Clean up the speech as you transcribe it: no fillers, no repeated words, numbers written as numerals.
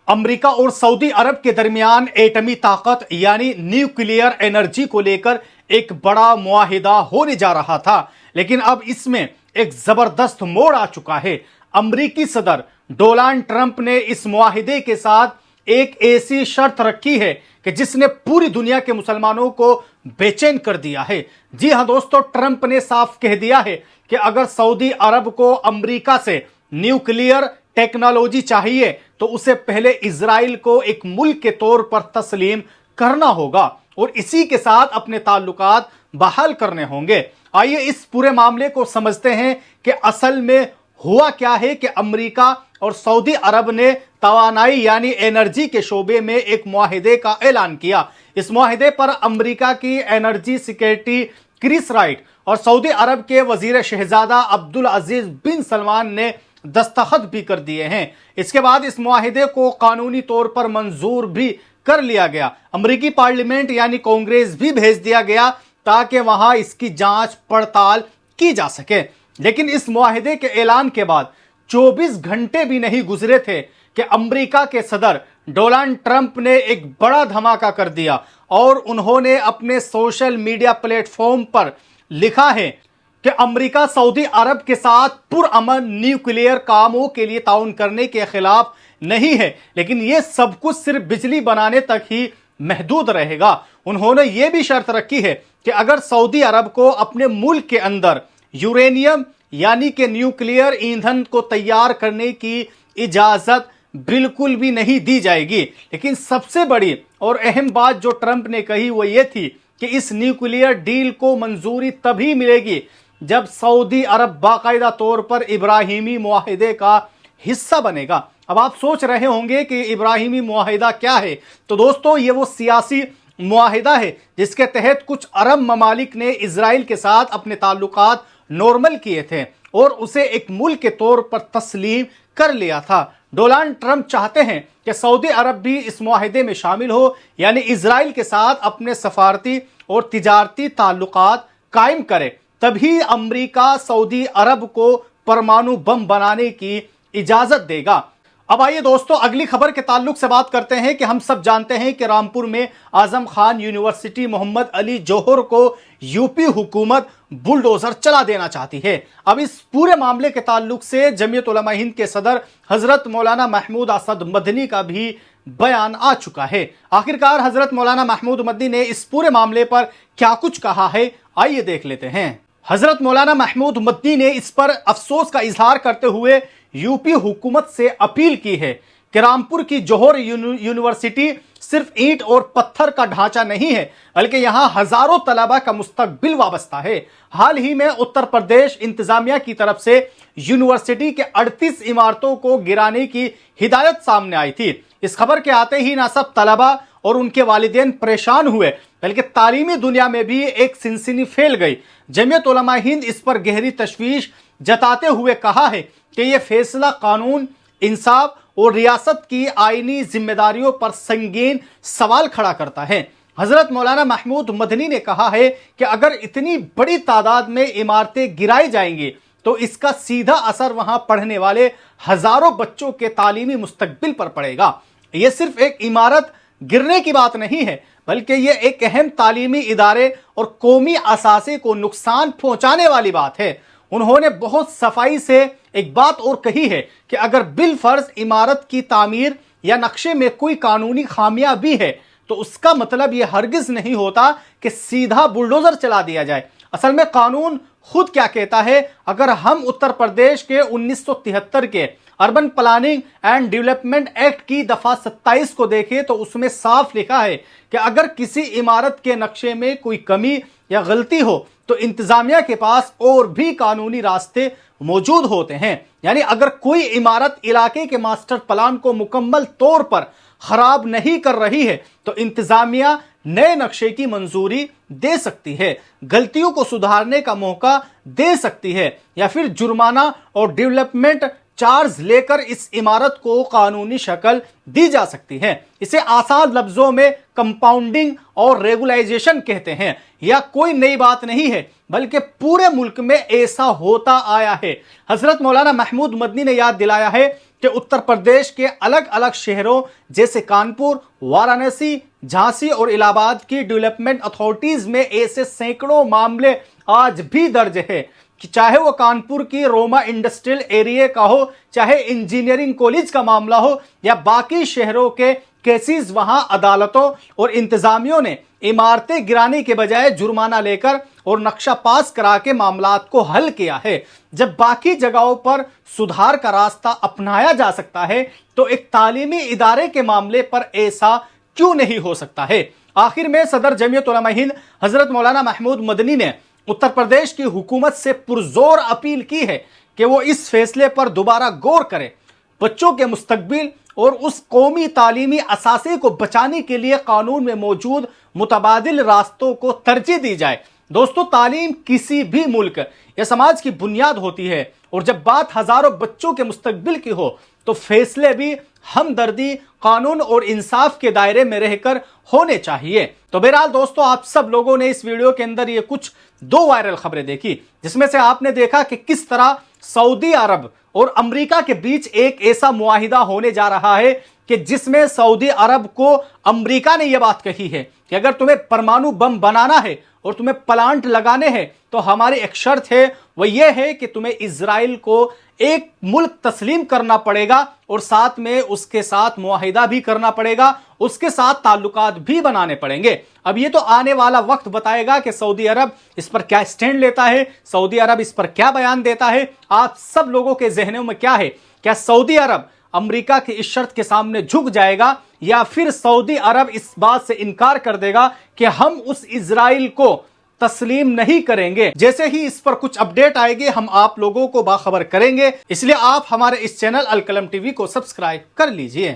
America और Saudi अरब के दरमियान एटमी ताकत यानी न्यूक्लियर एनर्जी को लेकर एक बड़ा मुआहिदा होने जा रहा था, लेकिन अब इसमें एक जबरदस्त मोड़ आ चुका है। अमेरिकी सदर डोनाल्ड ट्रंप ने इस मुआहिदे के साथ एक ऐसी शर्त रखी है कि जिसने पूरी दुनिया के मुसलमानों को बेचैन कर दिया है। जी हां दोस्तों, ट्रंप ने साफ कह दिया है कि अगर सऊदी अरब को अमेरिका से न्यूक्लियर टेक्नोलॉजी चाहिए तो उसे पहले इजराइल को एक मुल्क के तौर पर तस्लीम करना होगा और इसी के साथ अपने ताल्लुकात बहाल करने होंगे। आइए इस पूरे मामले को समझते हैं कि असल में हुआ क्या है कि अमेरिका और सऊदी अरब ने तवानाई यानी एनर्जी के शोबे में एक मुआहिदे का ऐलान किया। इस मुआहिदे पर अमेरिका की एनर्जी सेक्रेटरी क्रिस राइट और सऊदी अरब के वजीर शहजादा अब्दुल अजीज बिन सलमान ने दस्तखत भी कर दिए हैं। इसके बाद इस मुआहिदे को कानूनी तौर पर मंजूर भी कर लिया गया। अमेरिकी पार्लियामेंट यानी कांग्रेस भी भेज दिया गया ताकि वहां इसकी जांच पड़ताल की जा सके। लेकिन इस मुआहिदे के ऐलान के बाद 24 घंटे भी नहीं गुजरे थे कि अमेरिका के सदर डोनाल्ड ट्रंप ने एक बड़ा धमाका कर दिया और उन्होंने अपने सोशल मीडिया प्लेटफॉर्म पर लिखा है कि अमेरिका सऊदी अरब के साथ पुरअमन न्यूक्लियर कामों के लिए ताउन करने के खिलाफ नहीं है, लेकिन यह सब कुछ सिर्फ बिजली बनाने तक ही महदूद रहेगा। उन्होंने यह भी शर्त रखी है कि अगर सऊदी अरब को अपने मुल्क के अंदर यूरेनियम यानी कि न्यूक्लियर ईंधन को तैयार करने की इजाजत बिल्कुल भी नहीं दी जाएगी। लेकिन सबसे बड़ी और अहम बात जो ट्रंप ने कही वो ये थी कि इस न्यूक्लियर डील को मंजूरी तभी मिलेगी जब सऊदी अरब बाकायदा तौर पर इब्राहिमी मुआहिदे का हिस्सा बनेगा। अब आप सोच रहे होंगे कि इब्राहिमी मुआहिदा क्या है। तो दोस्तों, ये वो सियासी मुआहिदा है जिसके तहत कुछ अरब ममालिक ने इजराइल के साथ अपने ताल्लुकात नॉर्मल किए थे और उसे एक मुल्क के तौर पर तस्लीम कर लिया था। डोनाल्ड ट्रंप चाहते हैं कि सऊदी अरब भी इस मुआहिदे में शामिल हो, यानी इजराइल के साथ अपने सफारती और तिजारती ताल्लुकात कायम करे। तभी अमेरिका सऊदी अरब को परमाणु बम बनाने की इजाजत देगा। अब आइए दोस्तों, अगली खबर के ताल्लुक से बात करते हैं कि हम सब जानते हैं कि रामपुर में आजम खान यूनिवर्सिटी मोहम्मद अली जौहर को यूपी हुकूमत बुलडोजर चला देना चाहती है। अब इस पूरे मामले के ताल्लुक से जमीयत उलमा हिंद के सदर हजरत मौलाना महमूद असद मदनी का भी बयान आ चुका है। आखिरकार हजरत मौलाना महमूद मदनी ने इस पूरे मामले पर क्या कुछ कहा है, आइए देख लेते हैं। हजरत मौलाना महमूद मदनी ने इस पर अफसोस का इजहार करते हुए यूपी हुकूमत से अपील की है कि रामपुर की जौहर यूनिवर्सिटी सिर्फ ईंट और पत्थर का ढांचा नहीं है, बल्कि यहां हजारों तलबा का मुस्तकबिल वाबस्ता है। हाल ही में उत्तर प्रदेश इंतजामिया की तरफ से यूनिवर्सिटी के 38 इमारतों को गिराने की हिदायत सामने आई थी। इस खबर के आते ही न सब तलबा और उनके वालिदैन परेशान हुए, बल्कि तालीमी दुनिया में भी एक सिनसिनी फैल गई। जमीयत उलमा हिंद इस पर गहरी तशवीश जताते हुए कहा है कि यह फैसला कानून, इंसाफ और रियासत की आईनी जिम्मेदारियों पर संगीन सवाल खड़ा करता है। हजरत मौलाना महमूद मदनी ने कहा है कि अगर इतनी बड़ी तादाद में इमारतें गिराई जाएंगी तो इसका सीधा असर वहां पढ़ने वाले हजारों बच्चों के तालीमी मुस्तकबिल पर पड़ेगा। यह सिर्फ एक इमारत गिरने की बात नहीं है, बल्कि यह एक अहम तालीमी इदारे और कौमी असासे को नुकसान पहुंचाने वाली बात है। उन्होंने बहुत सफाई से एक बात और कही है कि अगर बिलफर्ज इमारत की तामीर या नक्शे में कोई कानूनी खामियां भी है तो उसका मतलब यह हरगिज नहीं होता कि सीधा बुलडोजर चला दिया जाए। असल में कानून खुद क्या कहता है, अगर हम उत्तर प्रदेश के 1973 के urban planning and development act की दफा 27 को देखें तो उसमें साफ लिखा है कि अगर किसी इमारत के नक्शे में कोई कमी या गलती हो तो इंतजामिया के पास और भी कानूनी रास्ते मौजूद होते हैं। यानी अगर कोई इमारत इलाके के मास्टर प्लान को मुकम्मल तौर पर खराब नहीं कर रही है तो इंतजामिया नए नक्शे की मंजूरी दे सकती है, गलतियों को सुधारने का मौका दे सकती है, या फिर जुर्माना और डेवलपमेंट चार्ज लेकर इस इमारत को कानूनी शक्ल दी जा सकती है। इसे आसान लफ्जों में कंपाउंडिंग और रेगुलाइजेशन कहते हैं। यह कोई नई बात नहीं है, बल्कि पूरे मुल्क में ऐसा होता आया है। हजरत मौलाना महमूद मदनी ने याद दिलाया है کہ اتر پردیش کے الگ الگ شہروں جیسے کانپور، وارانسی، جھانسی اور الہ آباد کی ڈیولپمنٹ اتھارٹیز میں ایسے سینکڑوں معاملے آج بھی درج ہے کہ چاہے وہ کانپور کی روما انڈسٹریل ایریا کا ہو، چاہے انجینئرنگ کالج کا معاملہ ہو یا باقی شہروں کے کیسز، وہاں عدالتوں اور انتظامیوں نے عمارتیں گرانے کے بجائے جرمانہ لے کر اور نقشہ پاس کرا کے معاملات کو حل کیا ہے۔ جب باقی جگہوں پر سدھار کا راستہ اپنایا جا سکتا ہے تو ایک تعلیمی ادارے کے معاملے پر ایسا کیوں نہیں ہو سکتا ہے؟ آخر میں صدر جمعیت علماء ہند حضرت مولانا محمود مدنی نے اتر پردیش کی حکومت سے پرزور اپیل کی ہے کہ وہ اس فیصلے پر دوبارہ غور کرے۔ بچوں کے مستقبل اور اس قومی تعلیمی اثاثے کو بچانے کے لیے قانون میں موجود متبادل راستوں کو ترجیح دی جائے۔ دوستو، تعلیم کسی بھی ملک یا سماج کی بنیاد ہوتی ہے، اور جب بات ہزاروں بچوں کے مستقبل کی ہو تو فیصلے بھی ہمدردی، قانون اور انصاف کے دائرے میں رہ کر ہونے چاہیے۔ تو بہرحال دوستو، آپ سب لوگوں نے اس ویڈیو کے اندر یہ کچھ دو وائرل خبریں دیکھی، جس میں سے آپ نے دیکھا کہ کس طرح سعودی عرب اور امریکہ کے بیچ ایک ایسا معاہدہ ہونے جا رہا ہے کہ جس میں سعودی عرب کو امریکہ نے یہ بات کہی ہے کہ اگر تمہیں پرمانو بم بنانا ہے اور تمہیں پلانٹ لگانے ہیں تو ہماری ایک شرط ہے، وہ یہ ہے کہ تمہیں اسرائیل کو ایک ملک تسلیم کرنا پڑے گا اور ساتھ میں اس کے ساتھ معاہدہ بھی کرنا پڑے گا، اس کے ساتھ تعلقات بھی بنانے پڑیں گے۔ اب یہ تو آنے والا وقت بتائے گا کہ سعودی عرب اس پر کیا سٹینڈ لیتا ہے، سعودی عرب اس پر کیا بیان دیتا ہے۔ آپ سب لوگوں کے ذہنوں میں کیا ہے؟ کیا سعودی عرب امریکہ کی اس شرط کے سامنے جھک جائے گا، یا پھر سعودی عرب اس بات سے انکار کر دے گا کہ ہم اس اسرائیل کو تسلیم نہیں کریں گے؟ جیسے ہی اس پر کچھ اپڈیٹ آئے گی ہم آپ لوگوں کو باخبر کریں گے، اس لیے آپ ہمارے اس چینل القلم ٹی وی کو سبسکرائب کر لیجئے۔